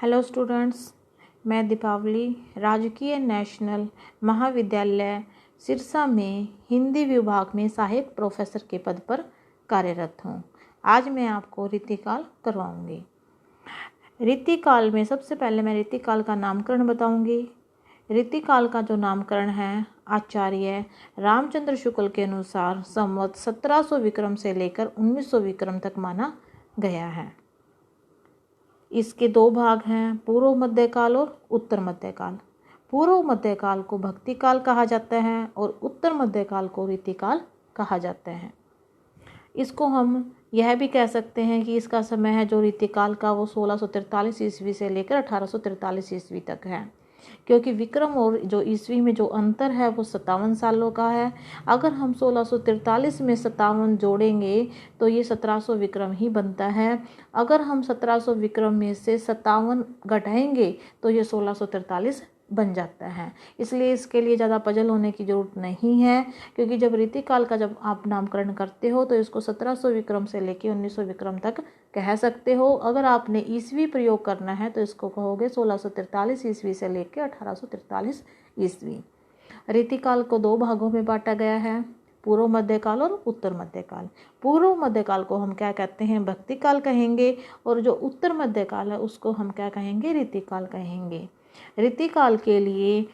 Hello students, मैं दीपावली राजकीय national महाविद्यालय सिरसा में हिंदी विभाग में सहायक प्रोफेसर के पद पर कार्यरत हूँ। आज मैं आपको रीतिकाल करवाऊँगी। रीतिकाल में सबसे पहले मैं रीतिकाल का नामकरण बताऊँगी। रीतिकाल का जो नामकरण है आचार्य रामचंद्र शुक्ल के अनुसार संवत 1700 विक्रम से लेकर 1900 विक्रम तक माना गया है। इसके दो भाग हैं, पूर्व मध्यकाल और उत्तर मध्यकाल। पूर्व मध्यकाल को भक्तिकाल कहा जाता है और उत्तर मध्यकाल को रीतिकाल कहा जाता है। इसको हम यह भी कह सकते हैं कि इसका समय है जो रीतिकाल का वो 1643 ईस्वी से लेकर 1843 ईस्वी तक है, क्योंकि विक्रम और जो ईस्वी में जो अंतर है वो 57 सालों का है। अगर हम 1643 में 57 जोड़ेंगे तो ये 1700 विक्रम ही बनता है। अगर हम 1700 विक्रम में से 57 घटाएंगे तो ये 1643 बन जाता है। इसलिए इसके लिए ज़्यादा पजल होने की ज़रूरत नहीं है, क्योंकि जब रीतिकाल का जब आप नामकरण करते हो तो इसको 1700 विक्रम से लेकर 1900 विक्रम तक कह सकते हो। अगर आपने ईस्वी प्रयोग करना है तो इसको कहोगे 1643 ईस्वी से लेकर 1843 ईस्वी। रीतिकाल को दो भागों में बांटा गया है, पूर्व मध्यकाल और उत्तर मध्यकाल। पूर्व मध्यकाल को हम क्या कहते हैं, भक्तिकाल कहेंगे, और जो उत्तर मध्यकाल है उसको हम क्या कहेंगे, रीतिकाल कहेंगे। रीतिकाल के लिए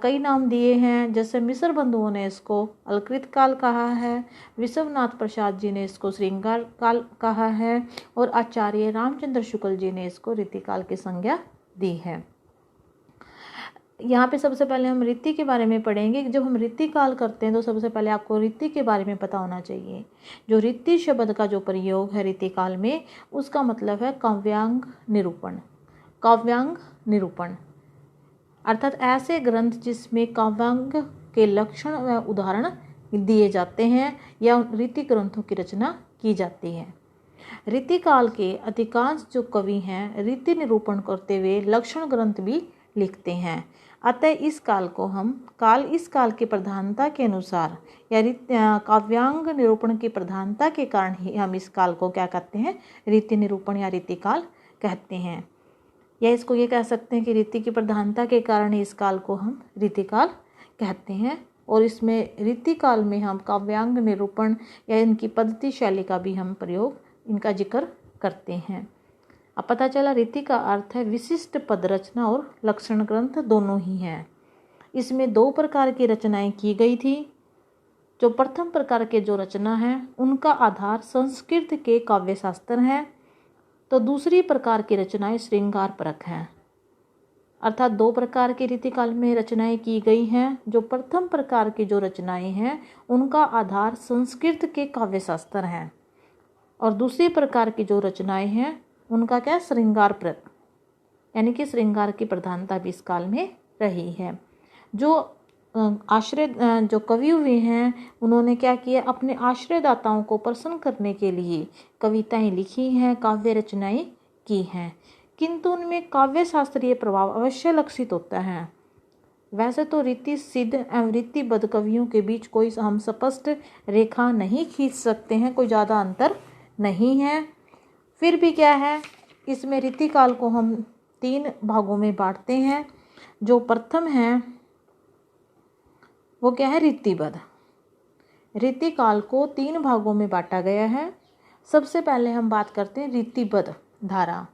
कई नाम दिए हैं, जैसे मिस्र बंधुओं ने इसको अलकृत काल कहा है, विश्वनाथ प्रसाद जी ने इसको श्रृंगार काल कहा है, और आचार्य रामचंद्र शुक्ल जी ने इसको रीतिकाल की संज्ञा दी है। यहाँ पे सबसे पहले हम रीति के बारे में पढ़ेंगे। जब हम रीतिकाल करते हैं तो सबसे पहले आपको रीति के बारे में पता होना चाहिए। जो रीति शब्द का जो प्रयोग है रीतिकाल में, उसका मतलब है काव्यांग निरूपण। काव्यांग निरूपण अर्थात ऐसे ग्रंथ जिसमें काव्यांग के लक्षण व उदाहरण दिए जाते हैं या रीति ग्रंथों की रचना की जाती है। रीतिकाल के अधिकांश जो कवि हैं रीति निरूपण करते हुए लक्षण ग्रंथ भी लिखते हैं। अतः इस काल को हम इस काल की प्रधानता के अनुसार या काव्यांग निरूपण की प्रधानता के कारण ही हम इस काल को क्या कहते हैं, रीति निरूपण या रीतिकाल कहते हैं। या इसको ये कह सकते हैं कि रीति की प्रधानता के कारण ही इस काल को हम रीतिकाल कहते हैं। और इसमें रीतिकाल में हम काव्यांग निरूपण या इनकी पद्धति शैली का भी हम प्रयोग, इनका जिक्र करते हैं। अब पता चला रीति का अर्थ है विशिष्ट पद रचना और लक्षण ग्रंथ दोनों ही हैं। इसमें दो प्रकार की रचनाएं की गई थी। जो प्रथम प्रकार के जो रचना है उनका आधार संस्कृत के काव्य शास्त्र हैं, तो दूसरी प्रकार की रचनाएं श्रृंगार परक हैं। अर्थात दो प्रकार की रीतिकाल में रचनाएं की गई हैं। जो प्रथम प्रकार की जो रचनाएं हैं उनका आधार संस्कृत के काव्य शास्त्र हैं, और दूसरी प्रकार की जो रचनाएं हैं उनका क्या, श्रृंगार परक, यानी कि श्रृंगार की प्रधानता भी इस काल में रही है। जो जो कवि हुए हैं उन्होंने क्या किया, अपने आश्रयदाताओं को प्रसन्न करने के लिए कविताएं लिखी हैं, काव्य रचनाएं की हैं, किंतु उनमें काव्य शास्त्रीय प्रभाव अवश्य लक्षित होता है। वैसे तो रीति सिद्ध एवं रीतिबद्ध कवियों के बीच कोई हम स्पष्ट रेखा नहीं खींच सकते हैं, कोई ज़्यादा अंतर नहीं है। फिर भी क्या है, इसमें रीतिकाल को हम 3 भागों में बांटते हैं। जो प्रथम है वो क्या है, रीतिबद्ध। रीतिकाल को 3 भागों में बांटा गया है। सबसे पहले हम बात करते हैं रीतिबद्ध धारा।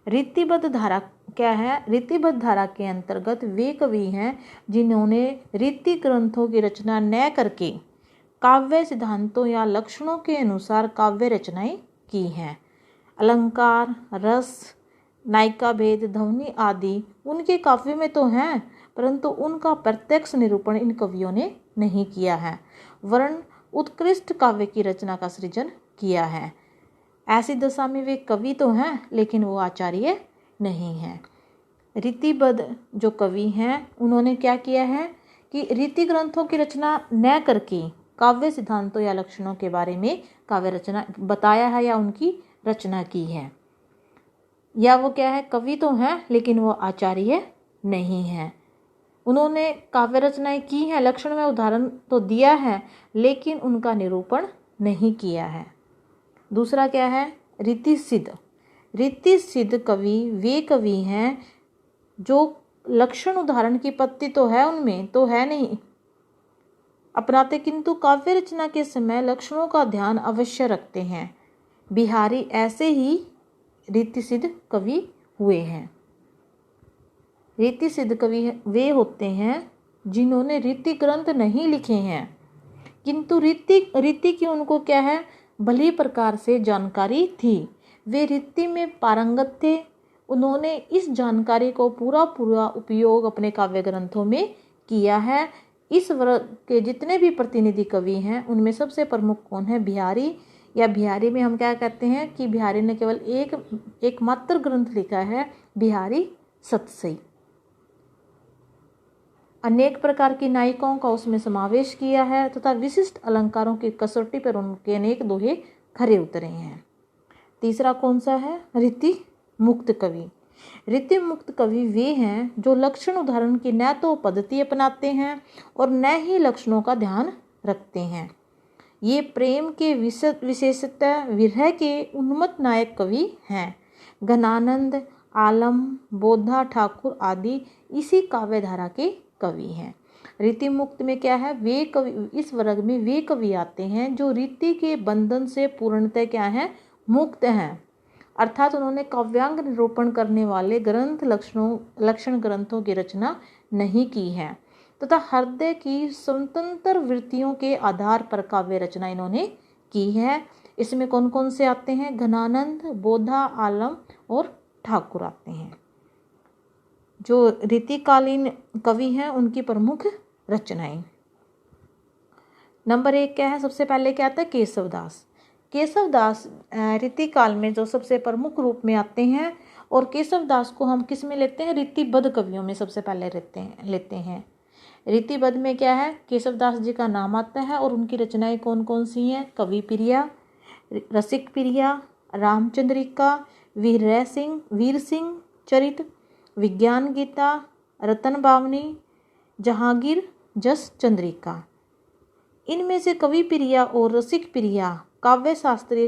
रीतिबद्ध धारा क्या है, रीतिबद्ध धारा के अंतर्गत वे कवि हैं जिन्होंने रीति ग्रंथों की रचना न करके काव्य सिद्धांतों या लक्षणों के अनुसार काव्य रचनाएं की हैं। अलंकार, रस, नायिका भेद, ध्वनि आदि उनके काव्य में तो हैं, परंतु उनका प्रत्यक्ष निरूपण इन कवियों ने नहीं किया है, वरन उत्कृष्ट काव्य की रचना का सृजन किया है। ऐसी दशा में वे कवि तो हैं लेकिन वो आचार्य नहीं हैं। रीतिबद्ध जो कवि हैं उन्होंने क्या किया है कि रीति ग्रंथों की रचना न करके काव्य सिद्धांतों या लक्षणों के बारे में काव्य रचना बताया है या उनकी रचना की है। या वो क्या है, कवि तो हैं लेकिन वो आचार्य नहीं हैं। उन्होंने काव्य रचनाएं की हैं, लक्षण में उदाहरण तो दिया है, लेकिन उनका निरूपण नहीं किया है। दूसरा क्या है, रीति सिद्ध। रीति सिद्ध कवि वे कवि हैं जो लक्षण उदाहरण की पत्ती तो है उनमें तो है नहीं अपनाते, किंतु काव्य रचना के समय लक्षणों का ध्यान अवश्य रखते हैं। बिहारी ऐसे ही रीति सिद्ध कवि हुए हैं। रीति सिद्ध कवि वे होते हैं जिन्होंने रीति ग्रंथ नहीं लिखे हैं, किंतु रीति की उनको क्या है भली प्रकार से जानकारी थी। वे रीति में पारंगत थे। उन्होंने इस जानकारी को पूरा उपयोग अपने काव्य ग्रंथों में किया है। इस वर्ग के जितने भी प्रतिनिधि कवि हैं उनमें सबसे प्रमुख कौन है? बिहारी। या बिहारी में हम क्या कहते हैं कि बिहारी ने केवल एक मात्र ग्रंथ लिखा है, बिहारी सतसई। अनेक प्रकार की नायिकाओं का उसमें समावेश किया है तथा विशिष्ट अलंकारों की कसौटी पर उनके अनेक दोहे खरे उतरे हैं। तीसरा कौन सा है? रीति मुक्त कवि। रीति मुक्त कवि वे हैं जो लक्षण उदाहरण की न तो पद्धति अपनाते हैं और न ही लक्षणों का ध्यान रखते हैं। ये प्रेम के विशेषतः विरह के उन्मत्त नायक कवि हैं। घनानंद, आलम, बोधा ठाकुर आदि इसी काव्यधारा के कवि हैं। रीति मुक्त में क्या है? वे कवि, इस वर्ग में वे कवि आते हैं जो रीति के बंधन से पूर्णतः क्या है? मुक्त हैं। अर्थात उन्होंने काव्यांग निरूपण करने वाले लक्षण ग्रंथों की रचना नहीं की है तथा हृदय की स्वतंत्र वृत्तियों के आधार पर काव्य रचना इन्होंने की है। इसमें कौन कौन से आते हैं? घनानंद, बोधा, आलम और ठाकुर आते हैं। जो रीतिकालीन कवि हैं उनकी प्रमुख रचनाएं। नंबर 1 क्या है? सबसे पहले क्या आता है? केशवदास। केशवदास रीतिकाल में जो सबसे प्रमुख रूप में आते हैं और केशवदास को हम किस में लेते हैं? रीतिबद्ध कवियों में सबसे पहले लेते हैं। रीतिबद्ध में क्या है? केशवदास जी का नाम आता है और उनकी रचनाएं कौन कौन सी हैं? कवि प्रिया, रसिक प्रिया, रामचंद्रिका, वीर सिंह चरित, विज्ञान गीता, रतन बावनी, जहांगीर जस चंद्रिका। इनमें से कवि प्रिया और रसिक प्रिया काव्य शास्त्रीय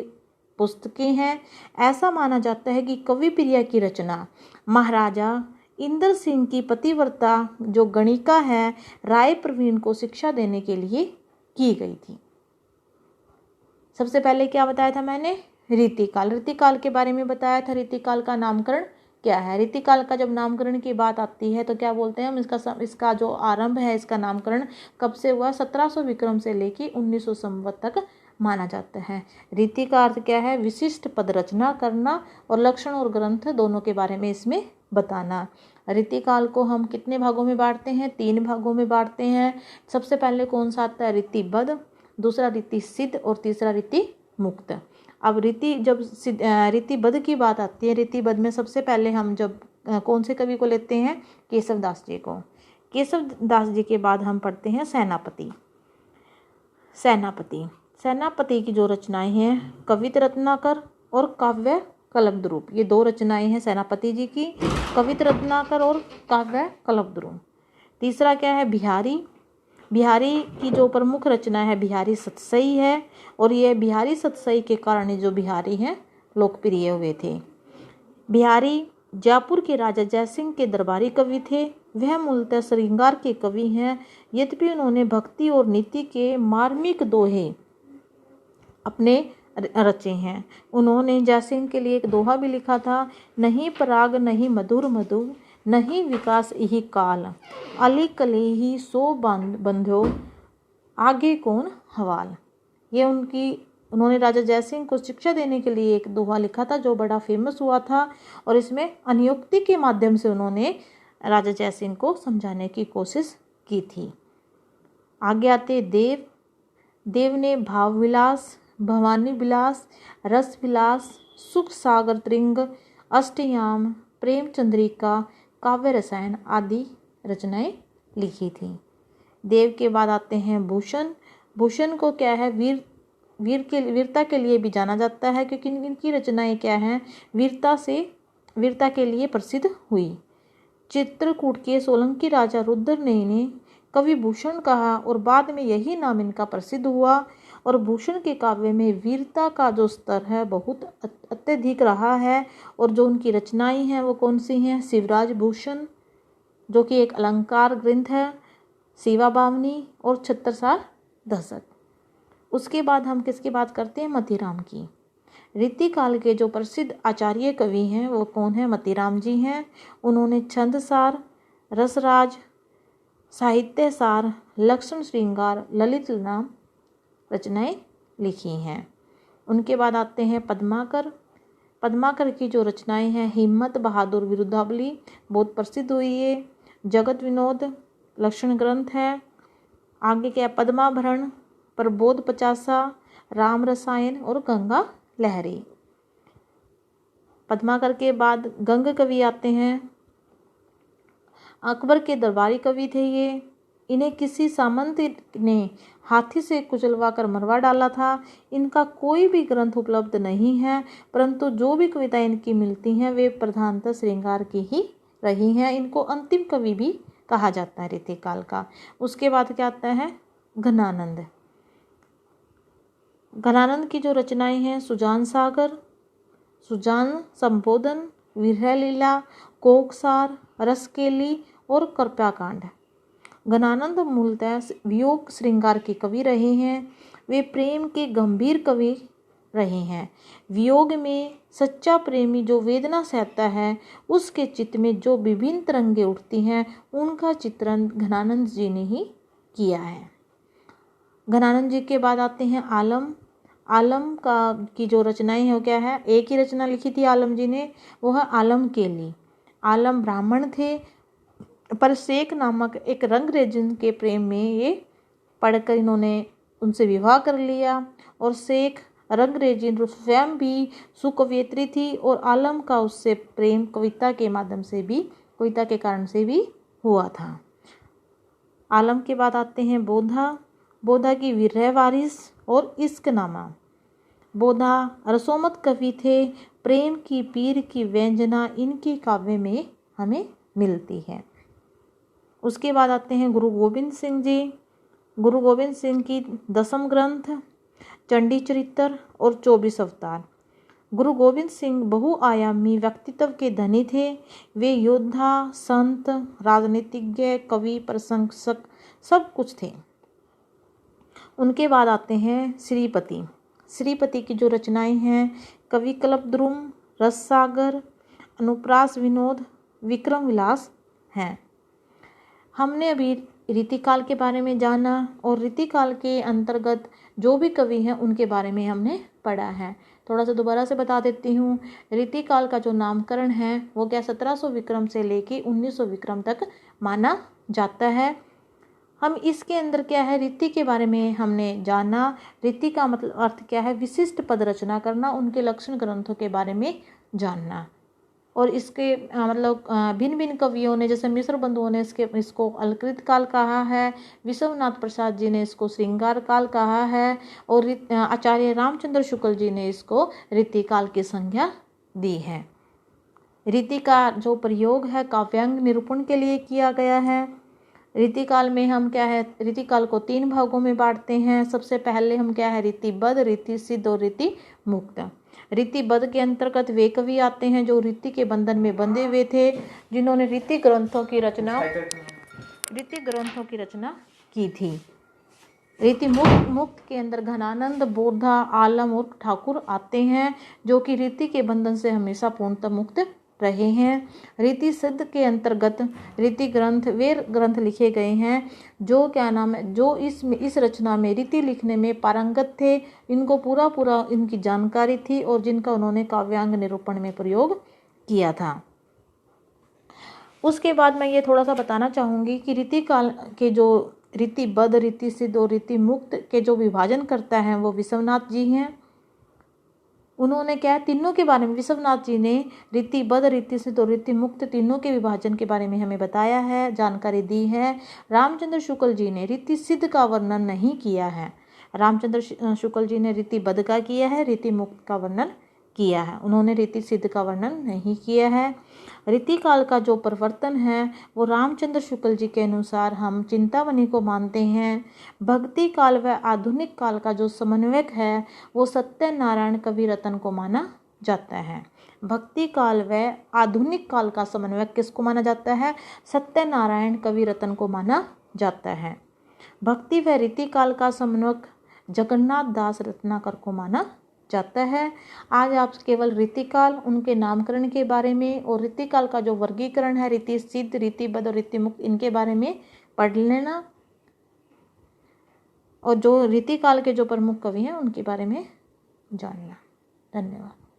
पुस्तकें हैं। ऐसा माना जाता है कि कवि प्रिया की रचना महाराजा इंद्र सिंह की पतिव्रता जो गणिका है राय प्रवीण को शिक्षा देने के लिए की गई थी। सबसे पहले क्या बताया था मैंने? रीतिकाल के बारे में बताया था। रीतिकाल का नामकरण क्या है? रीतिकाल का जब नामकरण की बात आती है तो क्या बोलते हैं हम? इसका जो आरंभ है, इसका नामकरण कब से हुआ? 1700 विक्रम से लेकर 1900 संवत तक माना जाता है। रीति का अर्थ क्या है? विशिष्ट पद रचना करना और लक्षण और ग्रंथ दोनों के बारे में इसमें बताना। रीतिकाल को हम कितने भागों में बांटते हैं? 3 भागों में बांटते हैं। सबसे पहले कौन सा आता है? रीतिबद्ध, दूसरा रीति सिद्ध और तीसरा रीति मुक्त। अब रीतिबद्ध की बात आती है। रीतिबद्ध में सबसे पहले हम जब कौन से कवि को लेते हैं? केशवदास जी को। केशवदास जी के बाद हम पढ़ते हैं सेनापति की जो रचनाएं हैं कवित रत्नाकर और काव्य कल्पद्रुम, ये 2 रचनाएं हैं सेनापति जी की, कवित रत्नाकर और काव्य कल्पद्रुम। तीसरा क्या है? बिहारी की जो प्रमुख रचना है बिहारी सतसई है और ये बिहारी सतसई के कारण जो बिहारी हैं लोकप्रिय हुए थे। बिहारी जयपुर के राजा जयसिंह के दरबारी कवि थे। वह मूलतः श्रृंगार के कवि हैं, यद्यपि उन्होंने भक्ति और नीति के मार्मिक दोहे अपने रचे हैं। उन्होंने जयसिंह के लिए एक दोहा भी लिखा था, नहीं पराग नहीं मधुर मधु नहीं विकास यही काल, अली कलेही सो बंध्यो आगे कौन हवाल। ये उन्होंने राजा जयसिंह को शिक्षा देने के लिए एक दोहा लिखा था जो बड़ा फेमस हुआ था और इसमें अनुक्ति के माध्यम से उन्होंने राजा जयसिंह को समझाने की कोशिश की थी। आगे आते देव ने भाव विलास, भवानी विलास, रस विलास, सुख सागर त्रिंग, अष्टयाम, प्रेम चंद्रिका, काव्य रसायन आदि रचनाएं लिखी थी। देव के बाद आते हैं भूषण को क्या है? वीरता के लिए भी जाना जाता है क्योंकि इनकी रचनाएं क्या हैं? वीरता के लिए प्रसिद्ध हुई। चित्रकूट के सोलंकी राजा रुद्र ने इन्हें कवि भूषण कहा और बाद में यही नाम इनका प्रसिद्ध हुआ और भूषण के काव्य में वीरता का जो स्तर है बहुत अत्यधिक रहा है। और जो उनकी रचनाएं हैं वो कौन सी हैं? शिवराज भूषण जो कि एक अलंकार ग्रंथ है, शिवा बावनी और छत्रसाल दशक। उसके बाद हम किसकी बात करते हैं? मतीराम की। रीतिकाल के जो प्रसिद्ध आचार्य कवि हैं वो कौन है? मतीराम जी हैं। उन्होंने छंदसार, रसराज, साहित्यसार, लक्षण श्रृंगार, ललित नाम रचनाएं लिखी हैं। उनके बाद आते हैं पद्माकर। पद्माकर की जो रचनाएं हैं, हिम्मत बहादुर विरुद्धावली बहुत प्रसिद्ध हुई है। जगत विनोद लक्षण ग्रंथ है। आगे क्या? पद्माभरण, प्रबोध पचासा, राम रसायन और गंगा लहरी। पद्माकर के बाद गंग कवि आते हैं। अकबर के दरबारी कवि थे ये। इन्हें किसी सामंत ने हाथी से कुचलवा कर मरवा डाला था। इनका कोई भी ग्रंथ उपलब्ध नहीं है, परंतु जो भी कविताएं इनकी मिलती हैं वे प्रधानतः श्रृंगार की ही रही हैं। इनको अंतिम कवि भी कहा जाता है रीतिकाल का। उसके बाद क्या आता है? घनानंद। घनानंद की जो रचनाएं हैं, सुजान सागर, सुजान संबोधन, विरह लीला, कोकसार, रसकेली और कृपाकांड। घनानंद मूलतः वियोग श्रृंगार के कवि रहे हैं। वे प्रेम के गंभीर कवि रहे हैं। वियोग में सच्चा प्रेमी जो वेदना सहता है उसके चित्त में जो विभिन्न तरंगे उठती हैं उनका चित्रण घनानंद जी ने ही किया है। घनानंद जी के बाद आते हैं आलम। आलम की जो रचनाएं हैं वो क्या है? एक ही रचना लिखी थी आलम जी ने, वो है आलम केली। आलम ब्राह्मण थे, पर शेख नामक एक रंगरेजन के प्रेम में ये पढ़कर इन्होंने उनसे विवाह कर लिया। और शेख रंगरेजिन स्वयं भी सुकवयित्री थी और आलम का उससे प्रेम कविता के माध्यम से भी, कविता के कारण से भी हुआ था। आलम के बाद आते हैं बोधा। बोधा की विरह वारिस और इश्क नामा। बोधा रसोमत कवि थे। प्रेम की पीर की व्यंजना इनके काव्य में हमें मिलती है। उसके बाद आते हैं गुरु गोविंद सिंह जी। गुरु गोविंद सिंह की 10 ग्रंथ, चंडी चरित्र और 24 अवतार। गुरु गोविंद सिंह बहुआयामी व्यक्तित्व के धनी थे। वे योद्धा, संत, राजनीतिज्ञ, कवि, प्रशंसक सब कुछ थे। उनके बाद आते हैं श्रीपति। श्रीपति की जो रचनाएं हैं, कवि कल्पद्रुम, रससागर, अनुप्रास विनोद, विक्रम विलास हैं। हमने अभी रीतिकाल के बारे में जाना और रीतिकाल के अंतर्गत जो भी कवि हैं उनके बारे में हमने पढ़ा है। थोड़ा सा दोबारा से बता देती हूँ। रीतिकाल का जो नामकरण है वो क्या 1700 विक्रम से लेके 1900 विक्रम तक माना जाता है। हम इसके अंदर क्या है, रीति के बारे में हमने जाना। रीति का मतलब अर्थ क्या है? विशिष्ट पद रचना करना, उनके लक्षण ग्रंथों के बारे में जानना। और इसके मतलब भिन्न भिन्न कवियों ने, जैसे मिश्र बंधुओं ने इसको अलकृत काल कहा है, विश्वनाथ प्रसाद जी ने इसको श्रृंगार काल कहा है और आचार्य रामचंद्र शुक्ल जी ने इसको रीतिकाल की संज्ञा दी है। रीति का जो प्रयोग है काव्यांग निरूपण के लिए किया गया है। रीतिकाल में हम क्या है, रीतिकाल को 3 भागों में बांटते हैं। सबसे पहले हम क्या है, रीतिबद्ध, रीति सिद्ध और रीति मुक्त। रीतिबद्ध के अंतर्गत वे कवि आते हैं जो रीति के बंधन में बंधे हुए थे, जिन्होंने रीति ग्रंथों की रचना की थी। रीति मुक्त के अंदर घनानंद, बोधा, आलम और ठाकुर आते हैं जो कि रीति के बंधन से हमेशा पूर्णतः मुक्त रहे हैं। रीति सिद्ध के अंतर्गत रीति ग्रंथ वे ग्रंथ लिखे गए हैं जो क्या नाम है, जो इस रचना में रीति लिखने में पारंगत थे, इनको पूरा इनकी जानकारी थी और जिनका उन्होंने काव्यांग निरूपण में प्रयोग किया था। उसके बाद मैं ये थोड़ा सा बताना चाहूँगी कि रीति काल के जो रीतिबद्ध, रीति सिद्ध और रीति मुक्त के जो विभाजन करता है वो विश्वनाथ जी हैं। उन्होंने क्या है, तीनों के बारे में विश्वनाथ जी ने रीतिबद्ध, रीति सिद्ध और रीति मुक्त तीनों के विभाजन के बारे में हमें बताया है, जानकारी दी है। रामचंद्र शुक्ल जी ने रीति सिद्ध का वर्णन नहीं किया है। रामचंद्र शुक्ल जी ने रीतिबद्ध का किया है, रीति मुक्त का वर्णन किया है, उन्होंने रीति सिद्ध का वर्णन नहीं किया है। रीतिकाल का जो प्रवर्तन है वो रामचंद्र शुक्ल जी के अनुसार हम चिंतामणि को मानते हैं। भक्ति काल व आधुनिक काल का जो समन्वयक है वो सत्यनारायण कवि रत्न को माना जाता है। भक्ति काल व आधुनिक काल का समन्वयक किसको माना जाता है? सत्यनारायण कवि रत्न को माना जाता है। भक्ति व रीति काल का समन्वयक जगन्नाथ दास रत्नाकर को माना जाता है। आज आप केवल रीतिकाल, उनके नामकरण के बारे में और रीतिकाल का जो वर्गीकरण है रीति सिद्ध, रीतिबद्ध और रीतिमुक्त, इनके बारे में पढ़ लेना और जो रीतिकाल के जो प्रमुख कवि हैं उनके बारे में जानना। धन्यवाद।